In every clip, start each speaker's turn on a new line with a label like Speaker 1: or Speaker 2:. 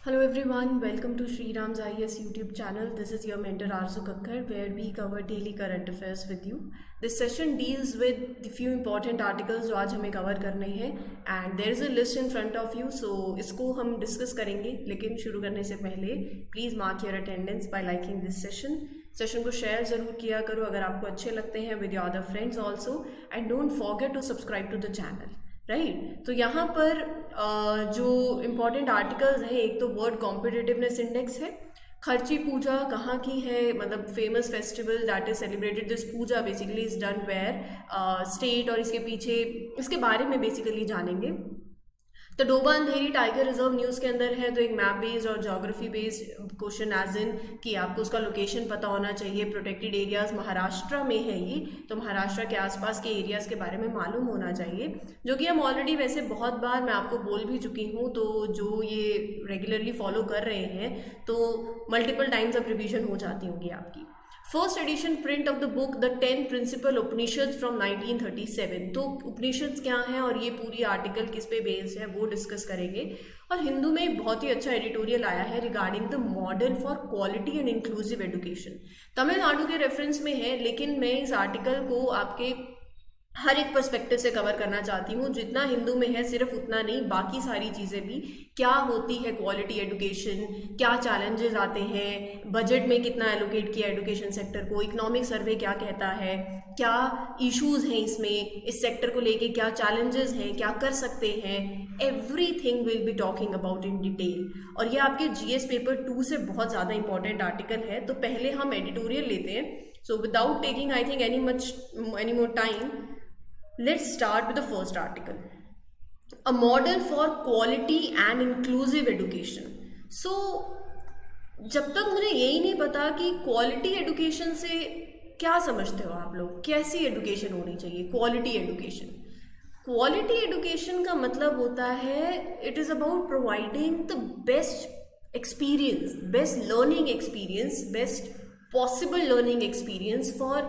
Speaker 1: Hello everyone, welcome to Sri Ram's IAS YouTube channel. This is your mentor Arzu Kakkar, where we cover daily current affairs with you. This session deals with the few important articles जो आज हमें cover करने हैं and there is a list in front of you, so इसको हम discuss करेंगे. लेकिन शुरू करने से पहले please mark your attendance by liking this session. Session को शेयर ज़रूर किया करो अगर आपको अच्छे लगते हैं with your other friends also, and don't forget to subscribe to the channel. Right तो यहाँ पर जो इम्पोर्टेंट आर्टिकल्स हैं, एक तो वर्ल्ड कॉम्पिटिटिवनेस इंडेक्स है, खर्ची पूजा कहाँ की है, मतलब famous festival that is celebrated this puja basically is done where state, और इसके पीछे इसके बारे में बेसिकली जानेंगे. तो Doba Andhari tiger reserve news के अंदर है, तो एक मैप बेस्ड और geography based question as in कि आपको उसका लोकेशन पता होना चाहिए. प्रोटेक्टेड एरियाज महाराष्ट्र में है ये, तो महाराष्ट्र के आसपास के एरियाज़ के बारे में मालूम होना चाहिए, जो कि हम ऑलरेडी वैसे बहुत बार मैं आपको बोल भी चुकी हूँ. तो जो ये रेगुलरली फॉलो कर रहे हैं तो मल्टीपल टाइम्स अब रिविजन हो जाती होंगी आपकी. First edition print of the book the 10 principal Upanishad from 1937. तो उपनिषद क्या है और ये पूरी आर्टिकल किस पे बेस्ड है वो डिस्कस करेंगे. और हिंदू में एक बहुत ही अच्छा एडिटोरियल आया है regarding the model for quality and inclusive education. Tamil Nadu के रेफरेंस में है, लेकिन मैं इस आर्टिकल को आपके हर एक पर्सपेक्टिव से कवर करना चाहती हूँ. जितना हिंदू में है सिर्फ उतना नहीं, बाकी सारी चीज़ें भी, क्या होती है क्वालिटी एजुकेशन, क्या चैलेंजेस आते हैं, बजट में कितना एलोकेट किया एजुकेशन सेक्टर को, इकोनॉमिक सर्वे क्या कहता है, क्या इश्यूज हैं इसमें, इस सेक्टर को लेके क्या चैलेंजेस हैं, क्या कर सकते हैं, everything will be talking about in detail. और ये आपके जीएस पेपर 2 से बहुत ज़्यादा इंपॉर्टेंट आर्टिकल है. तो पहले हम एडिटोरियल लेते हैं. So without taking I think any more time, let's start with the first article, a model for quality and inclusive education. So जब तक मुझे यही नहीं पता कि क्वालिटी एजुकेशन से क्या समझते हो आप लोग, कैसी एजुकेशन होनी चाहिए. क्वालिटी एजुकेशन का मतलब होता है it is about providing the best experience, best learning experience, best possible learning experience for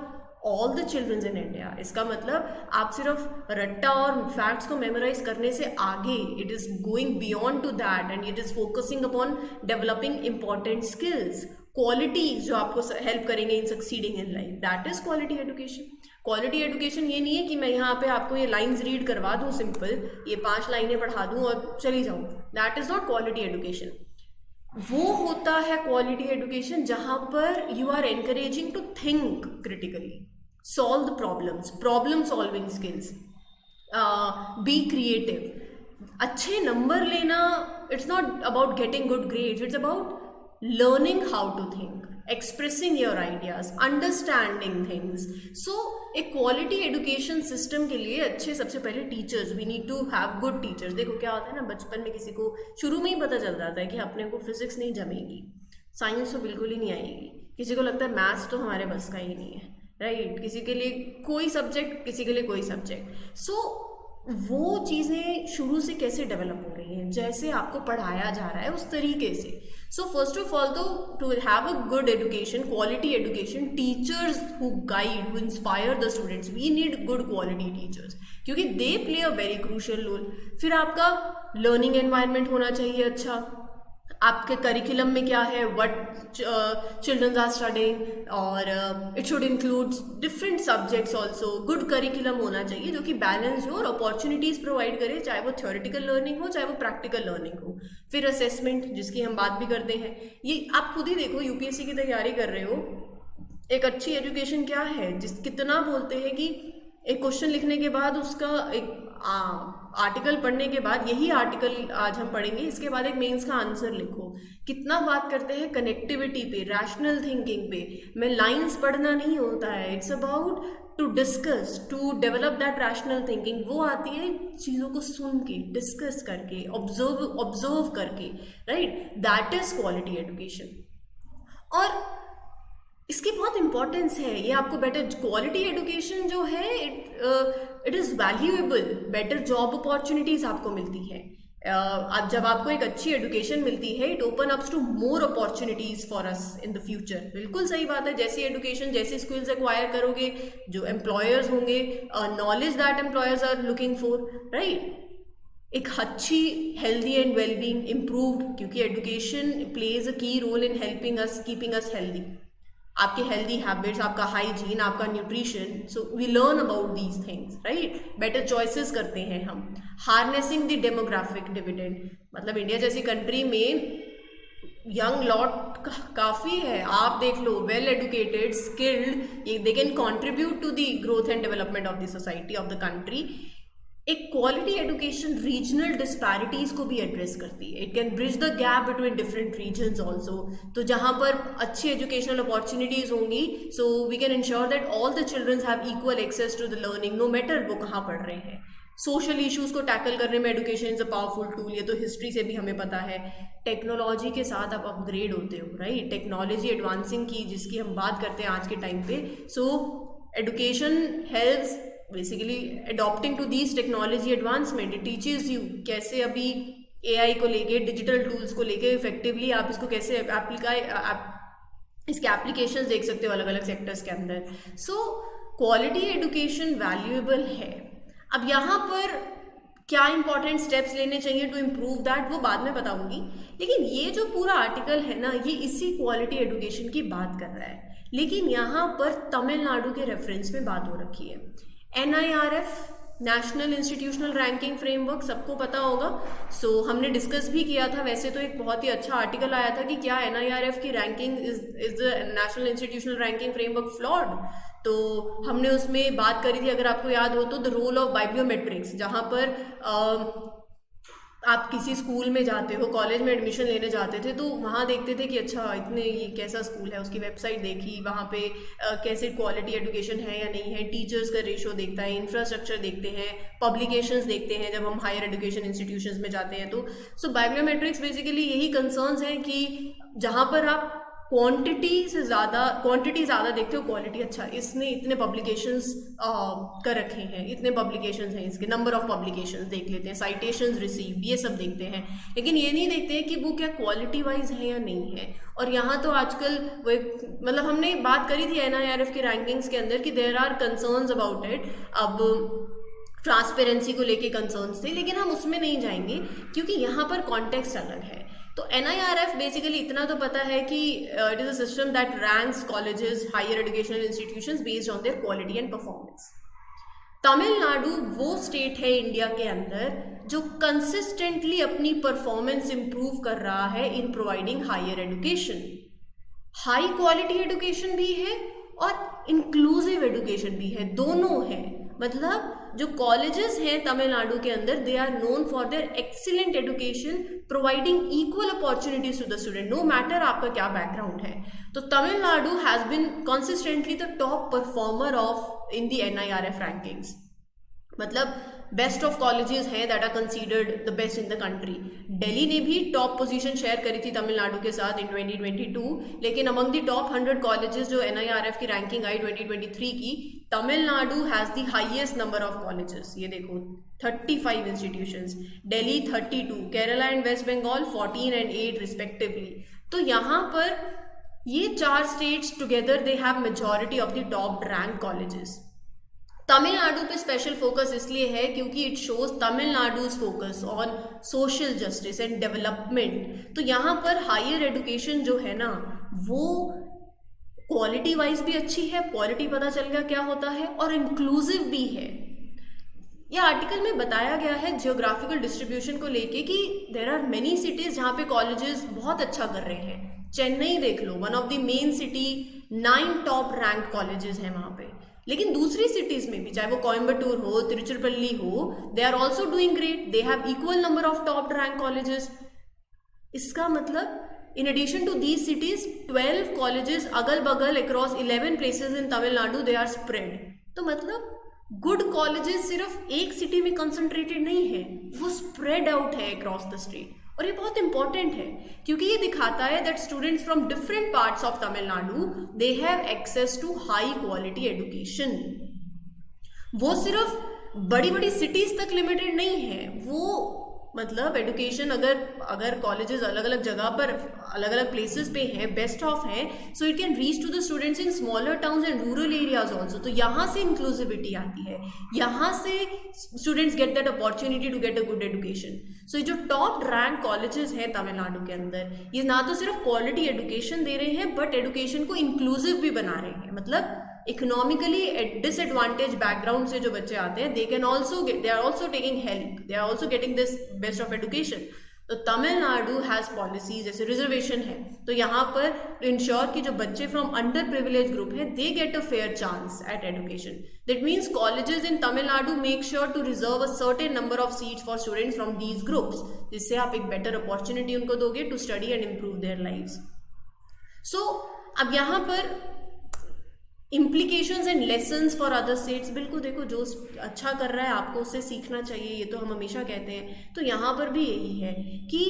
Speaker 1: all the children's in India. इसका मतलब आप सिर्फ रट्टा और फैक्ट्स को मेमोराइज करने से आगे, it is going beyond to that and it is focusing upon developing important skills, qualities जो आपको हेल्प करेंगे in succeeding in life. That is quality education. Quality education ये नहीं है कि मैं यहाँ पे आपको ये लाइन्स रीड करवा दूँ सिंपल, ये 5 लाइनें पढ़ा दूँ और चली जाऊँ. That is not quality education. वो होता है क्वालिटी एजुकेशन जहाँ पर you are encouraging to think critically, solve the problems, problem solving skills, be creative. अच्छे नंबर लेना, it's not about getting good grades, it's about learning how to think, expressing your ideas, understanding things. So एक quality education system के लिए अच्छे, सबसे पहले teachers, we need to have good teachers. देखो क्या होता है ना, बचपन में किसी को शुरू में ही पता चल जाता है कि अपने को फिजिक्स नहीं जमेगी, साइंस तो बिल्कुल ही नहीं आएगी, किसी को लगता है मैथ्स तो हमारे बस का ही नहीं है, राइट. किसी के लिए कोई सब्जेक्ट, किसी के लिए कोई सब्जेक्ट. सो वो चीज़ें शुरू से कैसे डेवलप हो रही हैं, जैसे आपको पढ़ाया जा रहा है उस तरीके से. सो फर्स्ट ऑफ ऑल, तो to have a good education, quality education, teachers who guide, who inspire the students, we need good quality teachers, क्योंकि they play a very crucial role. फिर आपका लर्निंग एनवायरनमेंट होना चाहिए अच्छा. आपके curriculum में क्या है, व्हाट चिल्ड्रंस आर स्टडिंग, और it should include different subjects also. Good curriculum होना चाहिए जो कि बैलेंस हो और अपॉर्चुनिटीज़ प्रोवाइड करे, चाहे वो थ्योरेटिकल लर्निंग हो चाहे वो प्रैक्टिकल लर्निंग हो. फिर असेसमेंट, जिसकी हम बात भी करते हैं. ये आप खुद ही देखो, यूपीएससी की तैयारी कर रहे हो, एक अच्छी एजुकेशन क्या है, कितना बोलते हैं कि एक क्वेश्चन लिखने के बाद उसका एक आर्टिकल पढ़ने के बाद, यही आर्टिकल आज हम पढ़ेंगे, इसके बाद एक मेंस का आंसर लिखो. कितना बात करते हैं कनेक्टिविटी पे, रैशनल थिंकिंग पे. मैं लाइंस पढ़ना नहीं होता है, it's about to discuss, to develop that rational thinking. वो आती है चीज़ों को सुन के, डिस्कस करके, ऑब्जर्व करके, right. That is quality education. और इसकी बहुत इंपॉर्टेंस है. ये आपको बेटर क्वालिटी एजुकेशन जो है, it is valuable, better job opportunities आपको मिलती है. अब जब आपको एक अच्छी एजुकेशन मिलती है, it open ups to more opportunities for us in the future. बिल्कुल सही बात है. जैसी एजुकेशन, जैसी स्किल्स एक्वायर करोगे, जो एम्प्लॉयर्स होंगे, knowledge that employers are looking for, right. एक अच्छी हेल्दी एंड वेलबींग इम्प्रूव्ड, क्योंकि education plays a key role in helping us, keeping us healthy. आपके हेल्दी हैबिट्स, आपका हाइजीन, आपका nutrition, so we learn about these things, right. Better choices करते हैं हम। Harnessing the demographic dividend, मतलब India जैसी country में यंग लॉट काफ़ी है, आप देख लो, well educated, skilled, they can contribute to the growth and development of the society, of the country. एक क्वालिटी एजुकेशन रीजनल डिस्पैरिटीज को भी एड्रेस करती है। It can bridge the gap between different regions also. तो जहाँ पर अच्छी educational opportunities होंगी, so we can ensure that all the childrens have equal access to the learning, no matter वो कहाँ पढ़ रहे हैं। सोशल इश्यूज को टैकल करने में education is a powerful tool, ये तो हिस्ट्री से भी हमें पता है। टेक्नोलॉजी के साथ आप अपग्रेड होते हो, राइट। टेक्नोलॉजी एडवांसिंग की जिसकी हम बात करते हैं आज के टाइम पे, so education helps basically adopting to these technology advancement. It teaches you कैसे अभी एआई को लेके, डिजिटल टूल्स को लेके इफेक्टिवली आप इसको कैसे इसके एप्लीकेशंस देख सकते हो अलग अलग सेक्टर्स के अंदर। सो क्वालिटी एजुकेशन वैल्यूएबल है। अब यहाँ पर क्या इंपॉर्टेंट स्टेप्स लेने चाहिए टू इम्प्रूव दैट, वो बाद में बताऊंगी। लेकिन ये जो पूरा आर्टिकल है ना, ये इसी क्वालिटी एजुकेशन की बात कर रहा है, लेकिन यहाँ पर तमिलनाडु के रेफरेंस में बात हो रखी है। NIRF, national institutional ranking framework, सबको पता होगा। सो हमने डिस्कस भी किया था, वैसे तो एक बहुत ही अच्छा आर्टिकल आया था कि क्या NIRF की ranking is the national institutional ranking framework flawed. तो हमने उसमें बात करी थी, अगर आपको याद हो तो, द रोल ऑफ बायोमेट्रिक्स, जहाँ पर आप किसी स्कूल में जाते हो, कॉलेज में एडमिशन लेने जाते थे, तो वहाँ देखते थे कि अच्छा इतने ये कैसा स्कूल है, उसकी वेबसाइट देखी, वहाँ पे कैसे क्वालिटी एजुकेशन है या नहीं है, टीचर्स का रेशो देखता है, इंफ्रास्ट्रक्चर देखते हैं, पब्लिकेशंस देखते हैं जब हम हायर एजुकेशन इंस्टीट्यूशंस में जाते हैं। तो सो बायोमेट्रिक्स बेसिकली यही कंसर्न्स हैं कि जहाँ पर आप क्वांटिटी ज़्यादा देखते हो, क्वालिटी अच्छा, इसने इतने पब्लिकेशंस कर रखे हैं, इतने पब्लिकेशंस हैं, इसके नंबर ऑफ पब्लिकेशंस देख लेते हैं, साइटेशंस रिसीव्ड, ये सब देखते हैं, लेकिन ये नहीं देखते हैं कि वो क्या क्वालिटी वाइज है या नहीं है। और यहाँ तो आजकल वो एक, मतलब हमने बात करी थी NIRF की रैंकिंग्स के अंदर कि there are concerns about it. अब ट्रांसपेरेंसी को लेके कंसर्न्स थे, लेकिन हम उसमें नहीं जाएंगे क्योंकि यहाँ पर कॉन्टेक्स्ट अलग है। तो NIRF बेसिकली इतना तो पता है कि it is a system that ranks colleges, higher educational institutions based on their quality and performance. Tamil Nadu वो स्टेट है इंडिया के अंदर जो कंसिस्टेंटली अपनी परफॉर्मेंस इंप्रूव कर रहा है in providing higher education. High quality education भी है और इंक्लूसिव एजुकेशन भी है, दोनों है। मतलब जो कॉलेजेस हैं तमिलनाडु के अंदर, they are known for their excellent education, providing equal opportunities to the student, no matter आपका क्या बैकग्राउंड है। तो Tamil Nadu has been consistently the top performer of in the NIRF rankings. मतलब बेस्ट ऑफ कॉलेजेस हैं that are considered the best in the country. Delhi ने भी top position share करी थी तमिलनाडु के साथ इन 2022, लेकिन अमंग द टॉप 100 कॉलेजेस जो NIRF की रैंकिंग आई 2023 की, Tamil Nadu has the highest number of colleges. ये देखो 35 institutions, Delhi 32, Kerala and West Bengal 14 and 8 respectively. तो यहाँ पर ये 4 states together they have majority of the top rank colleges. Tamil Nadu पे स्पेशल फोकस इसलिए है क्योंकि it shows Tamil Nadu's focus on social justice and development. तो यहाँ पर हायर एजुकेशन जो है ना, वो क्वालिटी वाइज भी अच्छी है, क्वालिटी पता चल गया क्या होता है, और इंक्लूसिव भी है। यह आर्टिकल में बताया गया है जियोग्राफिकल डिस्ट्रीब्यूशन को लेके कि देर आर मेनी सिटीज जहाँ पे कॉलेजेस बहुत अच्छा कर रहे हैं। चेन्नई देख लो, one of the main city, 9 top rank colleges हैं वहाँ पे। लेकिन दूसरी सिटीज में भी, चाहे वो कोयम्बटूर हो, तिरुचिरापल्ली हो, they are also doing great, they have equal number of top rank colleges. इसका मतलब in addition to these cities 12 colleges अगल बगल across 11 places in Tamil Nadu they are spread। तो मतलब गुड कॉलेजेस सिर्फ एक सिटी में कंसंट्रेटेड नहीं है, वो स्प्रेड आउट है अक्रॉस द स्टेट। और ये बहुत इंपॉर्टेंट है क्योंकि ये दिखाता है that students from different parts of Tamil Nadu they have access to high quality education. वो सिर्फ बड़ी बड़ी सिटीज तक लिमिटेड नहीं है, वो मतलब एडुकेशन अगर कॉलेजेस अलग अलग जगह पर अलग अलग प्लेसेस पे हैं, बेस्ट ऑफ हैं, so it can reach to the students in smaller towns and rural areas also. तो यहाँ से इंक्लूसिविटी आती है, यहाँ से students get that opportunity to get a good education. So ये जो टॉप रैंक कॉलेजेस हैं तमिलनाडु के अंदर, ये ना तो सिर्फ क्वालिटी एडुकेशन दे रहे हैं बट एडुकेशन को इंक्लूसिव भी बना रहे हैं। मतलब इकोनॉमिकली डिसएडवांटेज बैकग्राउंड से जो बच्चे आते हैं, they are also taking help, they are also getting this best of education. तो तमिलनाडु हैज पॉलिसीज, जैसे रिजर्वेशन है, तो यहाँ पर इंश्योर कि जो बच्चे फ्रॉम अंडर प्रिविलेज ग्रुप है they get a fair chance at education. That means colleges in Tamil Nadu make sure to reserve a certain number of seats for students from these groups, जिससे आप एक बेटर अपॉर्चुनिटी उनको दोगे to study and improve their lives. So अब यहाँ पर implications and lessons for other states, बिल्कुल देखो जो अच्छा कर रहा है आपको उससे सीखना चाहिए, ये तो हम हमेशा कहते हैं। तो यहाँ पर भी यही है कि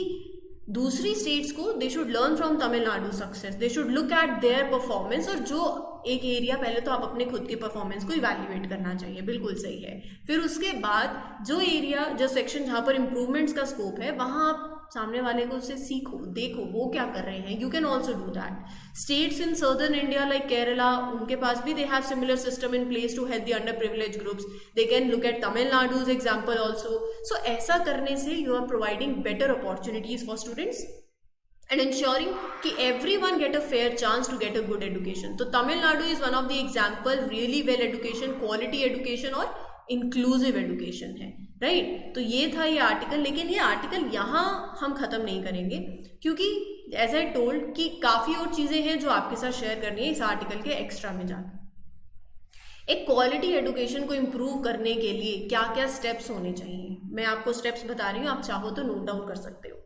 Speaker 1: दूसरी स्टेट्स को they should learn from Tamil Nadu success, they should look at their performance, और जो एक एरिया पहले तो आप अपने खुद के परफॉर्मेंस को इवैल्यूएट करना चाहिए, बिल्कुल सही है। फिर उसके बाद जो एरिया, जो सेक्शन जहाँ पर इम्प्रूवमेंट्स का स्कोप है, वहाँ आप सामने वाले को उससे सीखो, देखो वो क्या कर रहे हैं, you can also do that. States in southern India like Kerala, उनके पास भी they have similar system in place to help the under privilege groups, they can look at Tamil Nadu's example also. So ऐसा करने से you are providing better opportunities for students and ensuring कि everyone get a fair chance to get a good education. तो Tamil Nadu is one of the example really well education, quality education और inclusive education है, right. तो ये था ये article, लेकिन ये आर्टिकल यहाँ हम ख़त्म नहीं करेंगे क्योंकि एज आई टोल्ड कि काफ़ी और चीज़ें हैं जो आपके साथ शेयर करनी है इस आर्टिकल के एक्स्ट्रा में जाकर। एक क्वालिटी एडुकेशन को इम्प्रूव करने के लिए क्या क्या स्टेप्स होने चाहिए, मैं आपको स्टेप्स बता रही हूँ, आप चाहो तो नोट डाउन कर सकते हो।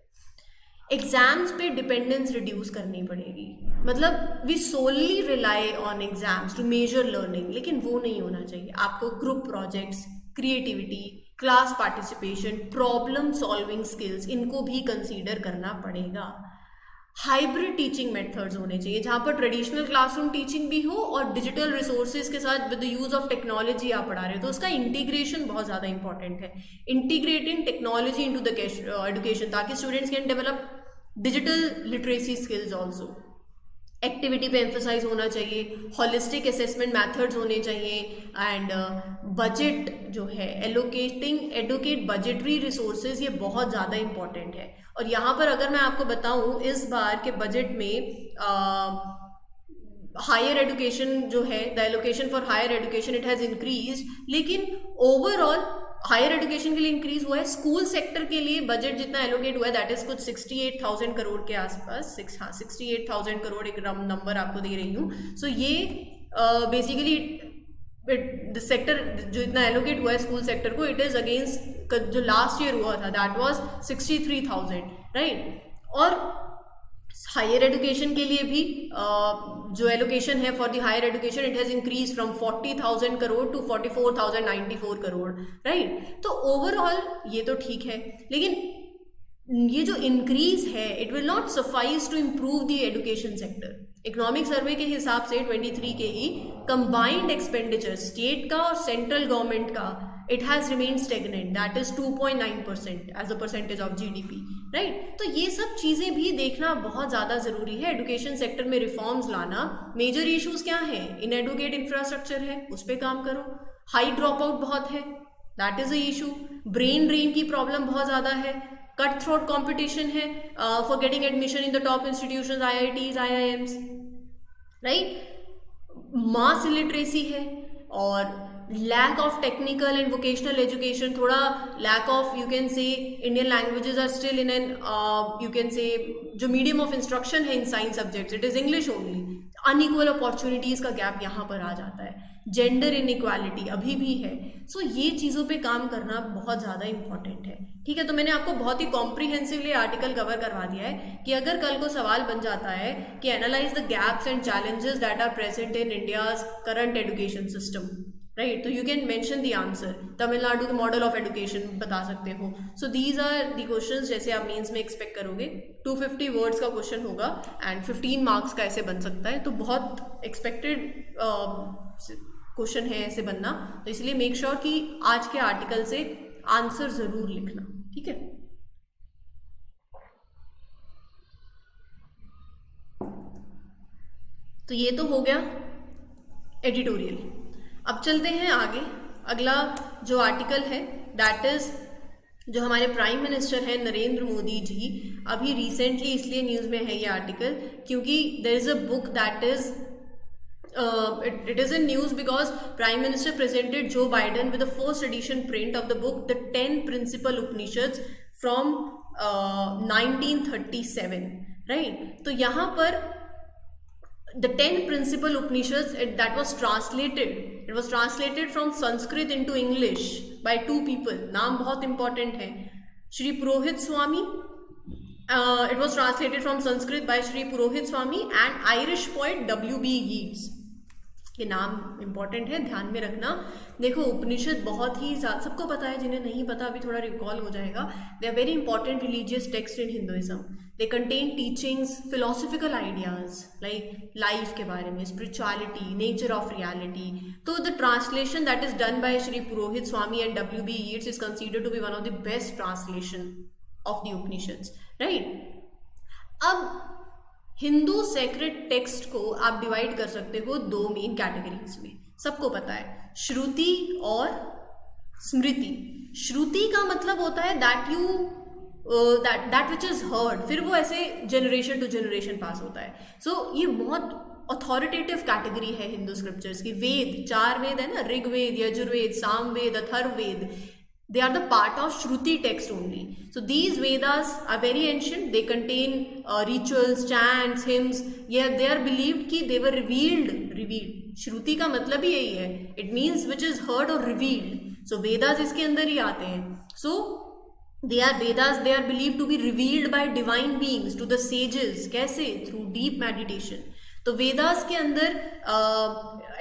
Speaker 1: एग्जाम्स पे डिपेंडेंस रिड्यूस करनी पड़ेगी, मतलब we solely rely on exams to measure learning, लेकिन वो नहीं होना चाहिए। आपको group projects, creativity, class participation, problem solving skills, इनको भी कंसीडर करना पड़ेगा। हाइब्रिड टीचिंग मेथड्स होने चाहिए जहाँ पर ट्रेडिशनल क्लासरूम टीचिंग भी हो और डिजिटल रिसोर्सेज के साथ with the use of technology आप पढ़ा रहे हो, तो उसका इंटीग्रेशन बहुत ज़्यादा इंपॉर्टेंट है। Integrating technology into the education, ताकि students can develop digital literacy skills also. Activity पे एम्फोसाइज होना चाहिए, हॉलिस्टिक असेसमेंट मेथड्स होने चाहिए, एंड बजट जो है एडुकेट बजटरी रिसोर्सेज, ये बहुत ज़्यादा इंपॉर्टेंट है। और यहाँ पर अगर मैं आपको बताऊँ इस बार के बजट में हायर एडुकेशन जो है, the allocation for higher education it has increase, लेकिन ओवरऑल हायर एडुकेशन के लिए इंक्रीज हुआ है। स्कूल सेक्टर के लिए बजट जितना एलोकेट हुआ है दैट इज कुछ 68,000 करोड़ के आसपास, 68,000 करोड़ एक नंबर आपको दे रही हूँ। सो ये बेसिकली सेक्टर जो इतना एलोकेट हुआ है स्कूल सेक्टर को, इट इज अगेंस्ट जो लास्ट ईयर हुआ था दैट वाज 63,000, राइट। और हायर एडुकेशन के लिए भी जो एलोकेशन है for the higher education it has increase from 40,000 crore to 44,094 crore, right. तो ओवरऑल ये तो ठीक है, लेकिन ये जो इंक्रीज है it will not suffice to improve the education sector. Economic survey के हिसाब से 23 के ही कंबाइंड एक्सपेंडिचर स्टेट का और सेंट्रल गवर्नमेंट का it has remain stagnant, that is 2.9% as a percentage of GDP, right. तो ये सब चीज़ें भी देखना बहुत ज़्यादा ज़रूरी है। एडुकेशन सेक्टर में रिफॉर्म्स लाना, मेजर इश्यूज क्या हैं, इनएडुकेट इंफ्रास्ट्रक्चर है उस पर काम करो, हाई ड्रॉप आउट बहुत है that is a issue, brain drain की प्रॉब्लम बहुत ज़्यादा है, कट थ्रोट कॉम्पिटिशन है for getting admission in the top institutions, IITs, IIMs, right. Mass illiteracy है और lack of technical and vocational education, थोड़ा lack of, you can say Indian languages are still in an, you can say जो medium of instruction है in science subjects it is English only, unequal opportunities का gap यहाँ पर आ जाता है, gender inequality अभी भी है। सो ये चीज़ों पे काम करना बहुत ज़्यादा इंपॉर्टेंट है, ठीक है। तो मैंने आपको बहुत ही कॉम्प्रिहेंसिवली आर्टिकल कवर करवा दिया है कि अगर कल को सवाल बन जाता है कि analyse the gaps and challenges that are present in India's current education system, right, तो you can mention the answer, Tamil Nadu के मॉडल ऑफ एजुकेशन बता सकते हो। So these are the questions जैसे आप मेंस में एक्सपेक्ट करोगे। 250 वर्ड्स का क्वेश्चन होगा एंड 15 मार्क्स का ऐसे बन सकता है, तो बहुत एक्सपेक्टेड क्वेश्चन है ऐसे बनना, तो इसलिए मेक श्योर कि आज के आर्टिकल से आंसर ज़रूर लिखना, ठीक है। तो ये तो हो गया एडिटोरियल। अब चलते हैं आगे। अगला जो आर्टिकल है दैट इज जो हमारे प्राइम मिनिस्टर हैं नरेंद्र मोदी जी, अभी रिसेंटली इसलिए न्यूज़ में है ये आर्टिकल क्योंकि there is a book that is it is in news because Prime Minister presented Joe Biden with the first edition print of the book The 10 Principal Upanishads from 1937, right? तो यहाँ पर The 10 Principal Upanishads that was translated, it was translated from Sanskrit into English by two people. नाम बहुत important है, श्री पुरोहित स्वामी. It was translated from Sanskrit by Shri Purohit Swami and Irish poet W.B. Yeats. ये नाम important है, ध्यान में रखना. देखो उपनिषद बहुत ही सबको पता है, जिन्हें नहीं पता अभी थोड़ा रिकॉल हो जाएगा. They are very important religious text in Hinduism. They contain teachings, philosophical ideas like life के बारे में, स्पिरिचुअलिटी, नेचर ऑफ रियलिटी. तो the translation that is done by Shri Purohit Swami and W.B. Yeats is considered to be one of the best translation of the Upanishads, right. अब Hindu sacred text को आप divide कर सकते हो दो मेन कैटेगरीज में, सबको पता है, श्रुति और स्मृति. श्रुति का मतलब होता है दैट विच इज हर्ड, फिर वो ऐसे जनरेशन टू जनरेशन पास होता है. सो ये बहुत अथॉरिटेटिव कैटेगरी है हिंदू स्क्रिप्चर्स की. वेद, 4 वेद है ना, Rigveda, Yajurveda, Samaveda, Atharvaveda, they are the part of Shruti text only. So these Vedas are very ancient. They contain rituals, chants, hymns. Yeah, they are believed कि they were revealed. Shruti का मतलब ही यही है. It means which is heard or revealed. So Vedas इसके अंदर ही आते हैं. So they are Vedas. They are believed to be revealed by divine beings to the sages. कैसे? Through deep meditation. तो वेदास के अंदर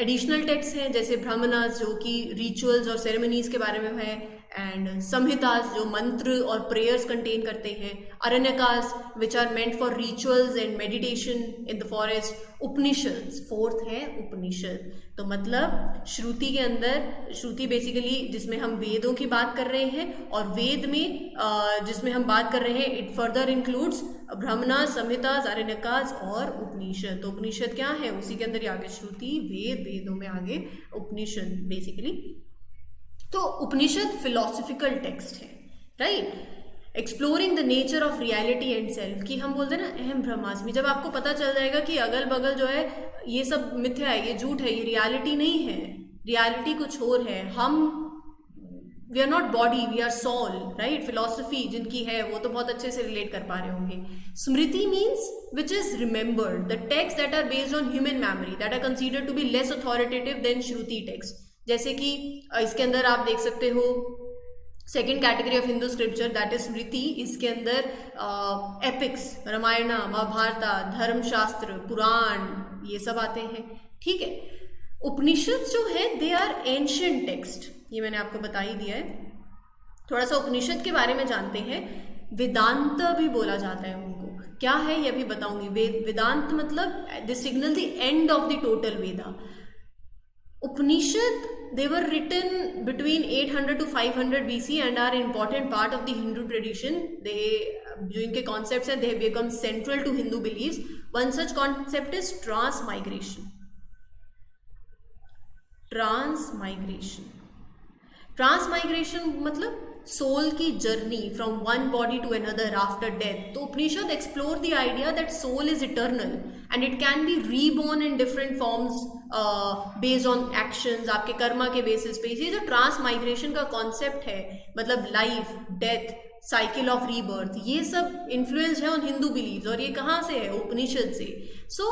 Speaker 1: एडिशनल टेक्स्ट हैं जैसे ब्राह्मणास जो कि रिचुअल्स और सेरेमनीज के बारे में है, एंड संहितास जो मंत्र और प्रेयर्स कंटेन करते हैं, Aranyakas which are meant for rituals and meditation in the forest, Upanishad, fourth है उपनिषद. तो मतलब श्रुति के अंदर, श्रुति बेसिकली जिसमें हम वेदों की बात कर रहे हैं, और वेद में जिसमें हम बात कर रहे हैं इट फर्दर इंक्लूड्स ब्राह्मणास, संहितास, अरण्यकास और उपनिषद. तो उपनिषद क्या है, उसी के अंदर ही आगे श्रुति, वेद, वेदों में आगे उपनिषद बेसिकली. तो उपनिषद फिलोसफिकल टेक्स्ट है, right, exploring the nature of reality and self. कि हम बोलते हैं ना अहम ब्रह्मास्मि, जब आपको पता चल जाएगा कि अगल बगल जो है ये सब मिथ्या है, ये झूठ है, ये रियलिटी नहीं है, रियलिटी कुछ और है, हम we are not body, we are soul, right. Philosophy जिनकी है वो तो बहुत अच्छे से रिलेट कर पा रहे होंगे. Smriti means which is remembered, the text that are based on human memory, that are considered to be less authoritative than Shruti text. जैसे कि इसके अंदर आप देख सकते हो second category of Hindu scripture that is Smriti. इसके अंदर एपिक्स, रामायण, महाभारत, धर्मशास्त्र, पुराण, ये सब आते हैं, ठीक है. उपनिषद जो है दे आर एंशिएंट टेक्स्ट, ये मैंने आपको बता ही दिया है. थोड़ा सा उपनिषद के बारे में जानते हैं. वेदांत भी बोला जाता है उनको, क्या है ये भी बताऊंगी. वेदांत मतलब the signal the end of the total Veda. Upanishad they were written between 800 to 500 BC and are an important part of the Hindu tradition. They जो इनके concepts हैं they have become central to Hindu beliefs. One such concept is transmigration. Transmigration मतलब soul की journey from one body to another after death. तो Upanishad explore the idea that soul is eternal and it can be reborn in different forms based on actions, आपके कर्मा के basis पे. ये जो transmigration का concept है, मतलब life, death, cycle of rebirth, ये सब इन्फ्लुएंस है ऑन हिंदू बिलीव्स. और ये कहाँ से है, उपनिषद से. सो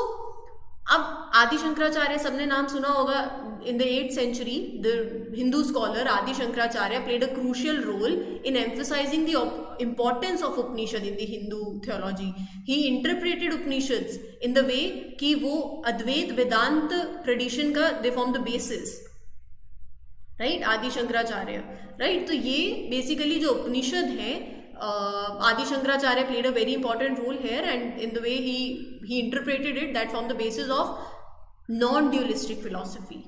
Speaker 1: अब आदि शंकराचार्य, सबने नाम सुना होगा. In the 8th century the Hindu scholar Adi Shankaracharya played a crucial role in emphasising the importance of Upanishad in the Hindu theology. He interpreted Upanishads in the way कि वो अद्वैत वेदांत ट्रेडिशन का they form the basis, right, Adi Shankaracharya, right. तो ये बेसिकली जो उपनिषद है, Adi Shankaracharya played a very important role here, and in the way he interpreted it, that formed the basis of non-dualistic philosophy.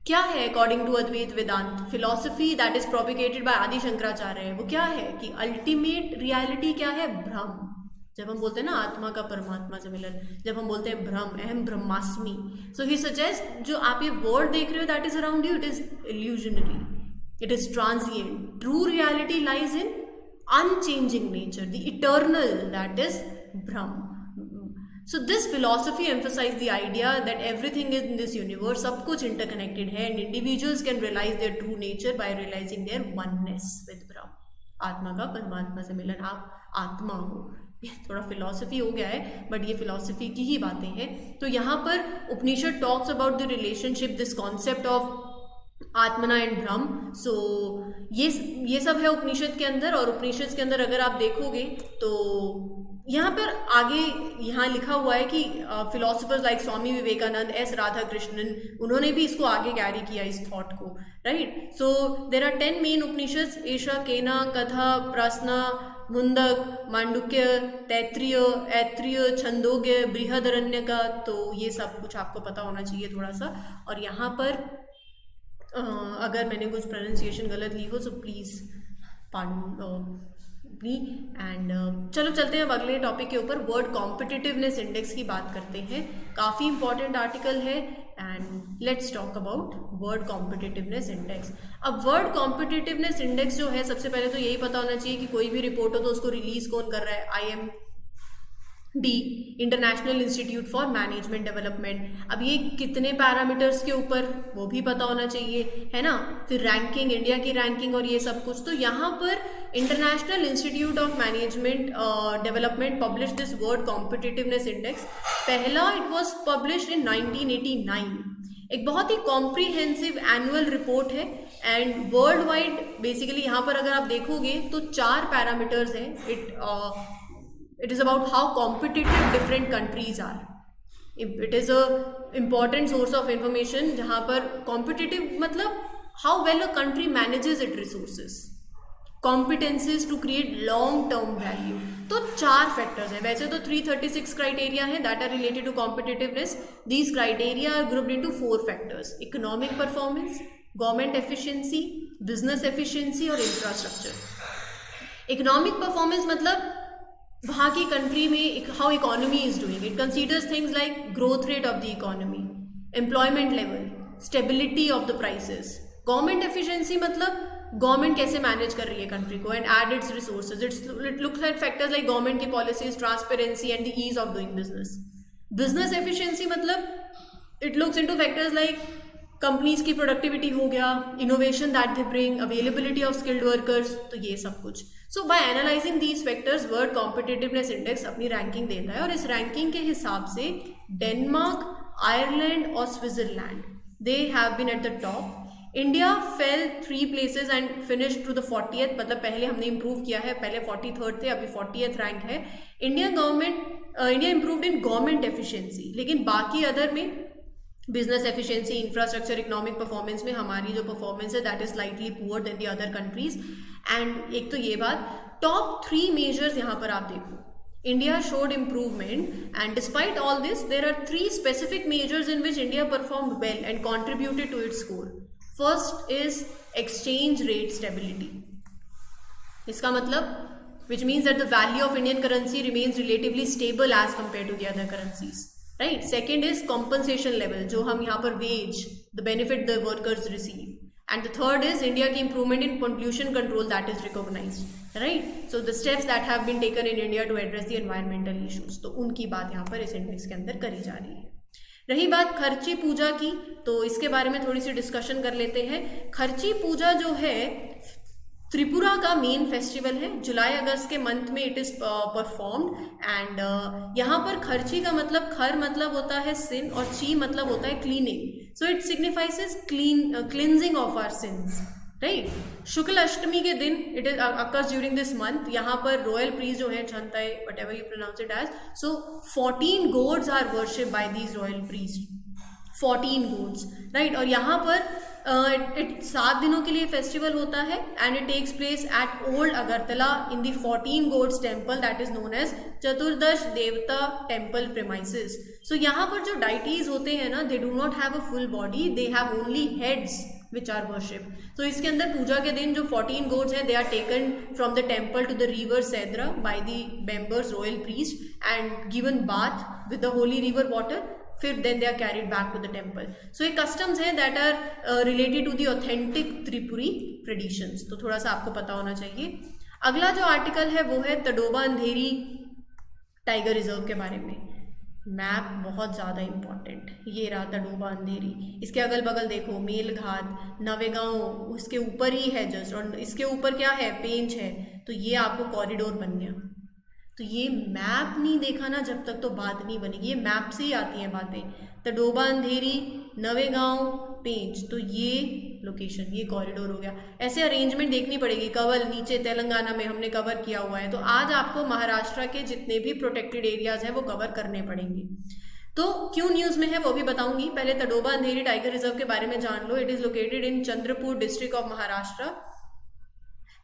Speaker 1: क्या है according to Advait Vedant philosophy that is propagated by Adi Shankaracharya, वो क्या है कि ultimate reality क्या है, ब्रह्म, जब हम बोलते हैं ना आत्मा का परमात्मा से मिलन, जब हम बोलते हैं ब्रह्म, अहम ब्रह्मास्मि, सो ही सजेस्ट जो आप ये वर्ड देख रहे हो that is around you, it is illusionary, it is transient. True reality lies in unchanging nature, the eternal, that is Brahm. So this philosophy emphasizes the idea that everything in this universe, सब कुछ interconnected है, and individuals can realize their true nature by realizing their oneness with Brahm. आत्मा का परमात्मा से मिलन, आप आत्मा हो, थोड़ा फिलॉसफी हो गया है बट ये फिलॉसफी की ही बातें हैं. तो यहाँ पर Upanishad talks about the relationship, this concept of Atman and Brahman. So ये सब है उपनिषद के अंदर. और उपनिषद के अंदर अगर आप देखोगे तो यहाँ पर आगे यहाँ लिखा हुआ है कि philosophers like Swami Vivekananda, S Radhakrishnan, उन्होंने भी इसको आगे कैरी किया इस थॉट को, right. So there are 10 main Upanishad, Isha, Kena, कथा, प्रश्न, मुंडक, मांडुक्य, तैत्तिरीय, ऐत्तिरीय, छंदोग्य, बृहदारण्यक. तो ये सब कुछ आपको पता होना चाहिए थोड़ा सा. और यहाँ पर अगर मैंने कुछ प्रोनाउंसिएशन गलत ली हो तो प्लीज़ पार्डन मी. एंड चलो चलते हैं अब अगले टॉपिक के ऊपर. वर्ड कॉम्पिटिटिवनेस इंडेक्स की बात करते हैं. काफ़ी इंपॉर्टेंट आर्टिकल है and let's talk about word competitiveness index. अब वर्ड कॉम्पिटिटिवनेस इंडेक्स जो है, सबसे पहले तो यही पता होना चाहिए कि कोई भी रिपोर्ट हो तो उसको रिलीज कौन कर रहा है. IMD, international institute for management development. अब ये कितने पैरामीटर्स के ऊपर, वो भी पता होना चाहिए, है ना. फिर रैंकिंग, इंडिया की रैंकिंग और ये सब कुछ. तो यहाँ पर international institute of management development publish this word competitiveness index. पहला इट वॉज पब्लिश्ड इन 1989. एक बहुत ही कॉम्प्रीहेंसिव एनुअल रिपोर्ट है एंड वर्ल्ड वाइड बेसिकली यहाँ पर अगर आप देखोगे तो 4 पैरामीटर्स हैं. It is about how competitive different countries are. It is a important source of information जहाँ पर competitive मतलब how well a country manages its resources, competencies to create long term value. तो 4 फैक्टर्स हैं. वैसे तो 336 criteria हैं that are related to competitiveness. These criteria are grouped into 4 factors: economic performance, government efficiency, business efficiency और infrastructure. Economic performance मतलब वहाँ की country में how economy is doing. It considers things like growth rate of the economy, employment level, stability of the prices. Government efficiency मतलब government कैसे manage कर रही है कंट्री को एंड एड its resources. It looks at factors like government की policies, transparency and the ease of doing business. Business efficiency मतलब it looks into factors like companies की प्रोडक्टिविटी हो गया, innovation that they bring, availability of skilled workers. तो ये सब कुछ. So by analysing these factors world competitiveness index अपनी ranking देता है. और इस रैंकिंग के हिसाब से डेनमार्क, आयरलैंड और Switzerland they have been at the top. India fell 3 places and finished to the 40th. मतलब पहले हमने इंप्रूव किया है, पहले 43rd थे, अभी 40th रैंक है. India improved in government efficiency, लेकिन बाकी अदर में business efficiency, infrastructure, economic performance में हमारी जो परफॉर्मेंस है that is slightly poor than the other countries. And एक तो ये बात. टॉप 3 मेजर्स यहाँ पर आप देखो, India showed improvement and despite all this there are 3 specific measures in which India performed well and contributed to its score. First is exchange rate stability. इसका मतलब which means that the value of Indian currency remains relatively stable as compare to the other currencies, right. Second is compensation level, जो हम यहाँ पर wage, the benefit the workers receive. And the third is India की improvement in pollution control that is recognized, right. So the steps that have been taken in India to address the environmental issues. तो उनकी बात यहाँ पर इस index के अंदर करी जा रही है. रही बात खर्ची पूजा की, तो इसके बारे में थोड़ी सी डिस्कशन कर लेते हैं. खर्ची पूजा जो है त्रिपुरा का मेन फेस्टिवल है. जुलाई अगस्त के मंथ में इट इज परफॉर्म्ड. एंड यहाँ पर खर्ची का मतलब, खर मतलब होता है सिन और ची मतलब होता है cleaning. So it signifies cleansing of our sins, right. Shukla Ashtami के दिन it is occurs during this month. यहाँ पर रॉयल प्रीस्ट जो है Chantai, whatever you pronounce it as, so 14 gods are worship by these royal priest. 14 gods, right. और यहाँ पर 7 दिनों के लिए फेस्टिवल होता है and it takes place at old Agartala in the 14 gods temple that is known as Chaturdash Devata temple premises. सो यहाँ पर जो डाइटीज होते हैं ना, they do not have a full body, they have only heads which are worshipped. So इसके अंदर पूजा के दिन जो 14 goats हैं, they are taken from the temple to the river Sedra by the members, royal priest, and given bath with the holy river water. फिर then they are carried back to the temple. So ये customs हैं that are related to the authentic Tripuri traditions. तो थोड़ा सा आपको पता होना चाहिए. अगला जो आर्टिकल है वो है तडोबा अंधेरी टाइगर रिजर्व के बारे में. मैप बहुत ज़्यादा इम्पॉर्टेंट. ये रहा तडोबा अंधेरी. इसके अगल बगल देखो, मेलघाट, नवेगांव उसके ऊपर ही है जस्ट, और इसके ऊपर क्या है, पेंच है. तो ये आपको कॉरिडोर बन गया. तो ये मैप नहीं देखा ना जब तक तो बात नहीं बनेगी. ये मैप से ही आती हैं बातें. तडोबा अंधेरी, नवेगांव, पेंच, तो ये लोकेशन, ये कॉरिडोर हो गया. ऐसे अरेंजमेंट देखनी पड़ेगी. कवल नीचे तेलंगाना में हमने कवर किया हुआ है. तो आज आपको महाराष्ट्र के जितने भी प्रोटेक्टेड एरियाज हैं वो कवर करने पड़ेंगे. तो क्यों न्यूज़ में है वो भी बताऊंगी. पहले तडोबा अंधेरी टाइगर रिजर्व के बारे में जान लो. It is located in Chandrapur district of Maharashtra.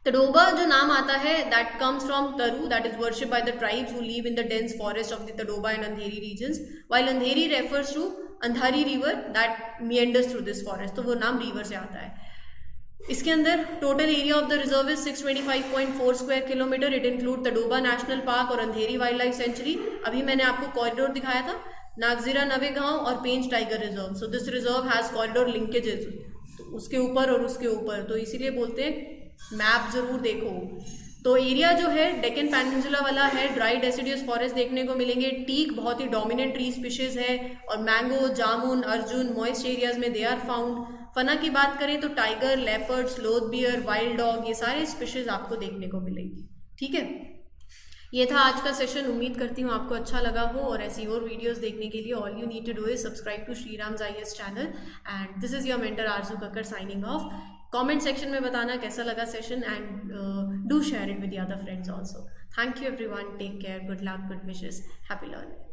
Speaker 1: Tadoba जो नाम आता है that comes from Taru, that is worship by the tribes who live in the dense forest of the Tadoba and Andheri regions, while Andheri refers to Andhari river that meanders through this forest. तो वो नाम river से आता है. इसके अंदर total area of the reserve is 625.4 square kilometre. It include Tadoba national park और अंधेरी wild life sanctuary. अभी मैंने आपको कॉरिडोर दिखाया था, नागजीरा, नवेगांव और Pench tiger reserve. So this reserve has corridor linkages, तो उसके ऊपर और उसके ऊपर. तो इसीलिए बोलते हैं मैप जरूर देखो. तो एरिया जो है डेक्कन पेनिनसुला वाला है. ड्राई डेसिडियस फॉरेस्ट देखने को मिलेंगे. टीक बहुत ही डोमिनेंट ट्री स्पीशीज है, और मैंगो, जामुन, अर्जुन मॉइस्ट एरियाज में दे आर फाउंड. फना की बात करें तो tiger, leopard, sloth beer, wild dog, ये सारे स्पीशीज आपको देखने को मिलेंगी. ठीक है, ये था आज का सेशन. उम्मीद करती हूँ आपको अच्छा लगा हो. और ऐसी और वीडियोस देखने के लिए all you need to do is subscribe to Shriram's IAS channel. And this is your mentor Aarzoo Kakkar signing off. Comment section में बताना कैसा लगा session, and do share it with the other friends also. Thank you everyone. Take care. Good luck. Good wishes. Happy learning.